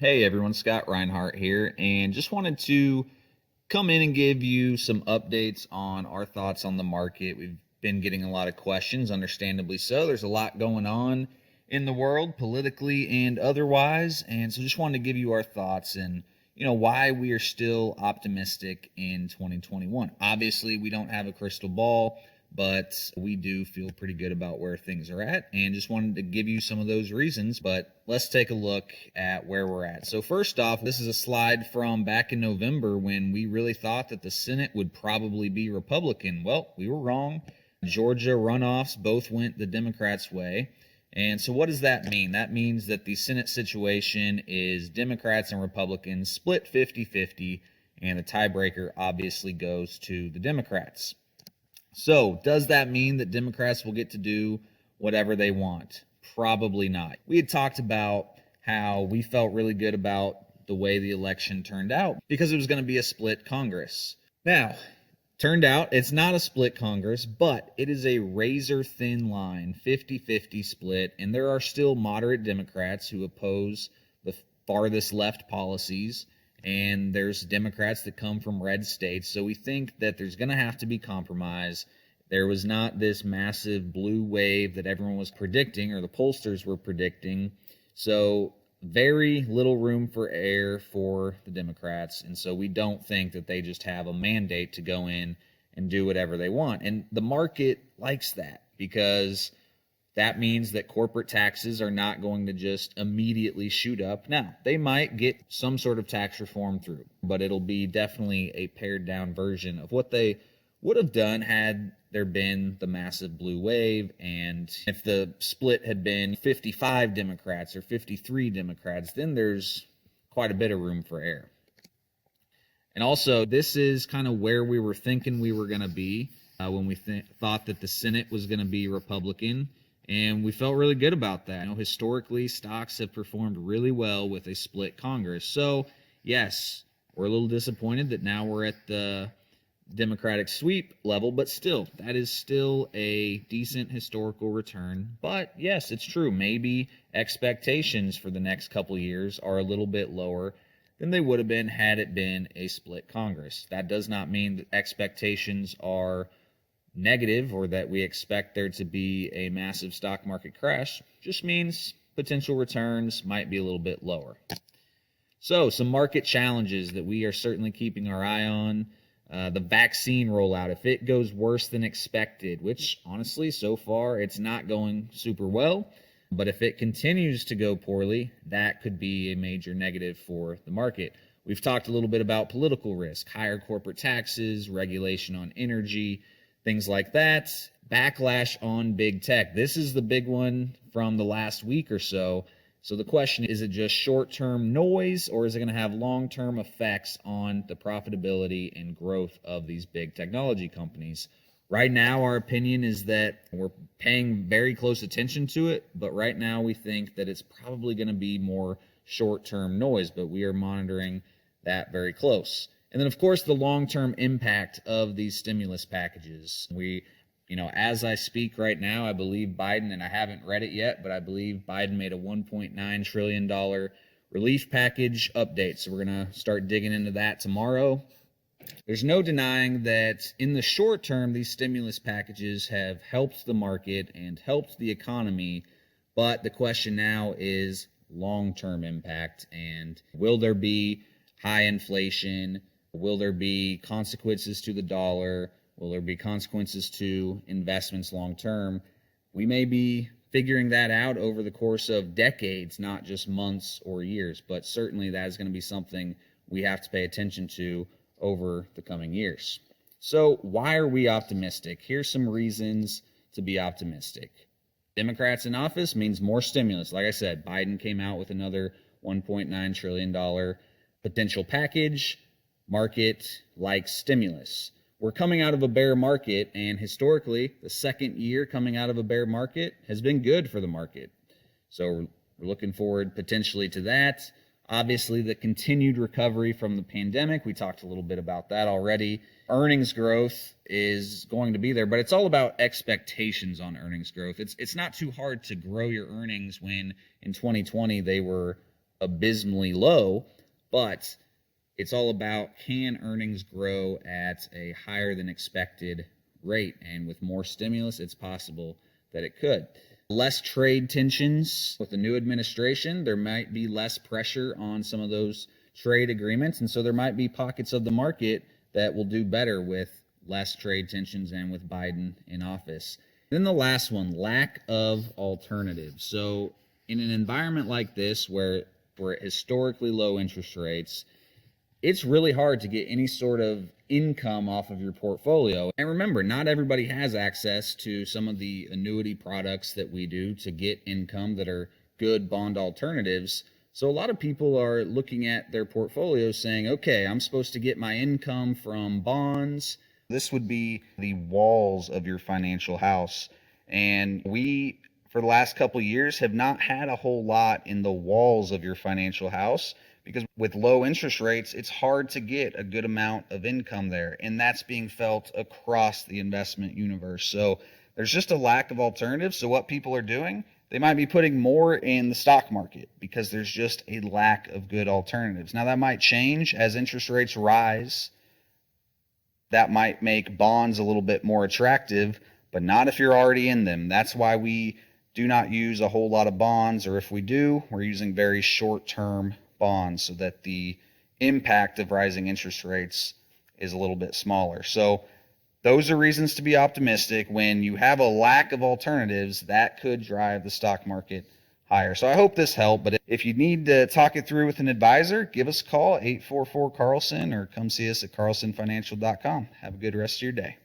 Hey everyone, Scott Reinhardt here, and just wanted to come in and give you some updates on our thoughts on the market. We've been getting a lot of questions, understandably so. There's a lot going on in the world, politically and otherwise, and so just wanted to give you our thoughts and why we are still optimistic in 2021. Obviously, we don't have a crystal ball, but we do feel pretty good about where things are at, and just wanted to give you some of those reasons. But let's take a look at where we're at. So first off, this is a slide from back in November when we really thought that the Senate would probably be Republican. Well, we were wrong. Georgia runoffs both went the Democrats' way. And so what does that mean? That means that the Senate situation is Democrats and Republicans split 50-50, and the tiebreaker obviously goes to the Democrats. So, does that mean that Democrats will get to do whatever they want? Probably not. We had talked about how we felt really good about the way the election turned out because it was going to be a split Congress. Now, turned out it's not a split Congress, but it is a razor-thin line, 50-50 split, and there are still moderate Democrats who oppose the farthest left policies, and there's Democrats that come from red states. So we think that there's going to have to be compromise. There was not this massive blue wave that everyone was predicting or the pollsters were predicting. So very little room for error for the Democrats. And so we don't think that they just have a mandate to go in and do whatever they want. And the market likes that because that means that corporate taxes are not going to just immediately shoot up. Now, they might get some sort of tax reform through, but it'll be definitely a pared down version of what they would have done had there been the massive blue wave. And if the split had been 55 Democrats or 53 Democrats, then there's quite a bit of room for error. And also, this is kind of where we were thinking we were going to be when we thought that the Senate was going to be Republican. And we felt really good about that. Historically, stocks have performed really well with a split Congress. So, yes, we're a little disappointed that now we're at the Democratic sweep level, but still, that is still a decent historical return. But yes, it's true. Maybe expectations for the next couple of years are a little bit lower than they would have been had it been a split Congress. That does not mean that expectations are negative or that we expect there to be a massive stock market crash. Just means potential returns might be a little bit lower. So some market challenges that we are certainly keeping our eye on. The vaccine rollout, if it goes worse than expected, which honestly so far it's not going super well, but if it continues to go poorly, that could be a major negative for the market. We've talked a little bit about political risk, higher corporate taxes, regulation on energy, things like that. Backlash on big tech. This is the big one from the last week or so. So the question is it just short-term noise, or is it going to have long-term effects on the profitability and growth of these big technology companies? Right now, our opinion is that we're paying very close attention to it, but right now we think that it's probably going to be more short-term noise, but we are monitoring that very close. And then, of course, the long-term impact of these stimulus packages. As I speak right now, I believe Biden, and I haven't read it yet, but I believe Biden made a $1.9 trillion relief package update. So we're going to start digging into that tomorrow. There's no denying that in the short term, these stimulus packages have helped the market and helped the economy. But the question now is long-term impact. And will there be high inflation? Will there be consequences to the dollar? Will there be consequences to investments long term? We may be figuring that out over the course of decades, not just months or years, but certainly that is going to be something we have to pay attention to over the coming years. So why are we optimistic? Here's some reasons to be optimistic. Democrats in office means more stimulus. Like I said, Biden came out with another $1.9 trillion potential package. Market likes stimulus. We're coming out of a bear market, and historically, the second year coming out of a bear market has been good for the market. So we're looking forward potentially to that. Obviously, the continued recovery from the pandemic, we talked a little bit about that already. Earnings growth is going to be there, but it's all about expectations on earnings growth. It's not too hard to grow your earnings when in 2020 they were abysmally low, but it's all about, can earnings grow at a higher than expected rate? And with more stimulus, it's possible that it could. Less trade tensions with the new administration, there might be less pressure on some of those trade agreements. And so there might be pockets of the market that will do better with less trade tensions and with Biden in office. Then the last one, lack of alternatives. So in an environment like this, where we're at historically low interest rates, it's really hard to get any sort of income off of your portfolio. And remember, not everybody has access to some of the annuity products that we do to get income that are good bond alternatives. So a lot of people are looking at their portfolios saying, okay, I'm supposed to get my income from bonds. This would be the walls of your financial house. And we, for the last couple of years, have not had a whole lot in the walls of your financial house, because with low interest rates, it's hard to get a good amount of income there. And that's being felt across the investment universe. So there's just a lack of alternatives. So what people are doing, they might be putting more in the stock market because there's just a lack of good alternatives. Now that might change as interest rates rise. That might make bonds a little bit more attractive, but not if you're already in them. That's why we do not use a whole lot of bonds, or if we do, we're using very short-term bonds so that the impact of rising interest rates is a little bit smaller. So those are reasons to be optimistic. When you have a lack of alternatives, that could drive the stock market higher. So I hope this helped, but if you need to talk it through with an advisor, give us a call at 844-CARLSON or come see us at carlsonfinancial.com. Have a good rest of your day.